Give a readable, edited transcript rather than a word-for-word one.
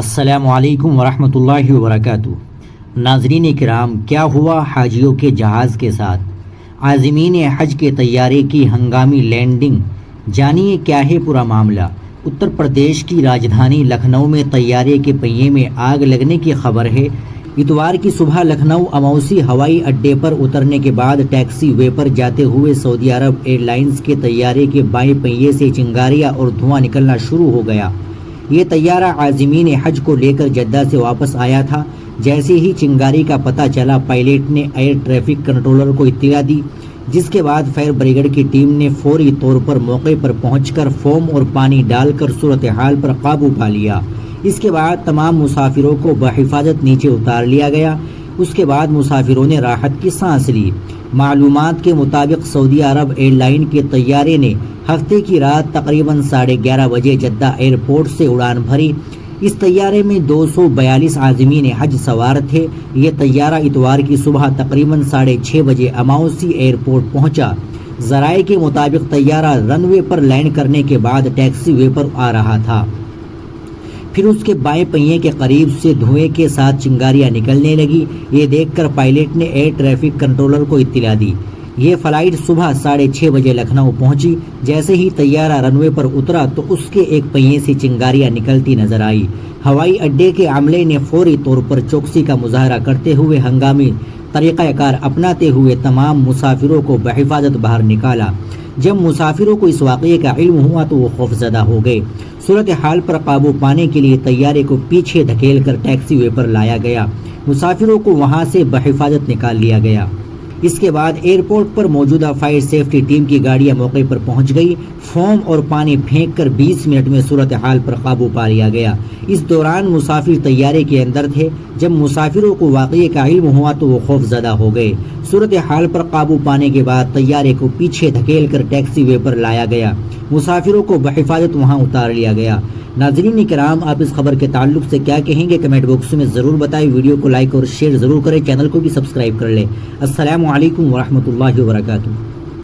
السلام علیکم ورحمۃ اللہ وبرکاتہ۔ ناظرین کرام، کیا ہوا حاجیوں کے جہاز کے ساتھ؟ عازمین حج کے طیارے کی ہنگامی لینڈنگ، جانیے کیا ہے پورا معاملہ۔ اتر پردیش کی راجدھانی لکھنؤ میں طیارے کے پہیے میں آگ لگنے کی خبر ہے۔ اتوار کی صبح لکھنؤ اموسی ہوائی اڈے پر اترنے کے بعد ٹیکسی وے پر جاتے ہوئے سعودی عرب ایئر لائنز کے طیارے کے بائیں پہیے سے چنگاریاں اور دھواں نکلنا شروع ہو گیا۔ یہ طیارہ عازمین حج کو لے کر جدہ سے واپس آیا تھا۔ جیسے ہی چنگاری کا پتہ چلا، پائلٹ نے ایئر ٹریفک کنٹرولر کو اطلاع دی، جس کے بعد فائر بریگیڈ کی ٹیم نے فوری طور پر موقع پر پہنچ کر فوم اور پانی ڈال کر صورتحال پر قابو پا لیا۔ اس کے بعد تمام مسافروں کو بحفاظت نیچے اتار لیا گیا۔ اس کے بعد مسافروں نے راحت کی سانس لی۔ معلومات کے مطابق سعودی عرب ایئر لائن کے طیارے نے ہفتے کی رات تقریباً 11:30 بجے جدہ ایئرپورٹ سے اڑان بھری۔ اس طیارے میں 242 عازمین حج سوار تھے۔ یہ طیارہ اتوار کی صبح تقریباً 6:30 بجے اموسی ایئرپورٹ پہنچا۔ ذرائع کے مطابق طیارہ رن وے پر لینڈ کرنے کے بعد ٹیکسی وے پر آ رہا تھا۔ پھر اس کے بائیں پہیے کے قریب سے دھوئیں کے ساتھ چنگاریاں نکلنے لگی۔ یہ دیکھ کر پائلٹ نے ایئر ٹریفک کنٹرولر کو اطلاع دی۔ یہ فلائٹ صبح 6:30 بجے لکھنؤ پہنچی۔ جیسے ہی طیارہ رن وے پر اترا تو اس کے ایک پہیے سے چنگاریاں نکلتی نظر آئی۔ ہوائی اڈے کے عملے نے فوری طور پر چوکسی کا مظاہرہ کرتے ہوئے ہنگامی طریقہ کار اپناتے ہوئے تمام مسافروں کو بحفاظت باہر نکالا۔ جب مسافروں کو اس واقعے کا علم ہوا تو وہ خوفزدہ ہو گئے۔ صورتحال پر قابو پانے کے لیے طیارے کو پیچھے دھکیل کر ٹیکسی وے پر لایا گیا۔ مسافروں کو وہاں سے بحفاظت نکال لیا گیا۔ اس کے بعد ایئرپورٹ پر موجودہ فائر سیفٹی ٹیم کی گاڑیاں موقع پر پہنچ گئی۔ فوم اور پانی پھینک کر 20 منٹ میں صورتحال پر قابو پا لیا گیا۔ اس دوران مسافر طیارے کے اندر تھے۔ جب مسافروں کو واقعے کا علم ہوا تو وہ خوف زدہ ہو گئے۔ صورتحال پر قابو پانے کے بعد طیارے کو پیچھے دھکیل کر ٹیکسی وے پر لایا گیا۔ مسافروں کو بحفاظت وہاں اتار لیا گیا۔ ناظرین کرام، آپ اس خبر کے تعلق سے کیا کہیں گے؟ کمنٹ باکس میں ضرور بتائیں۔ ویڈیو کو لائک اور شیئر ضرور کریں، چینل کو بھی سبسکرائب کر لیں۔ السلام علیکم ورحمۃ اللہ وبرکاتہ۔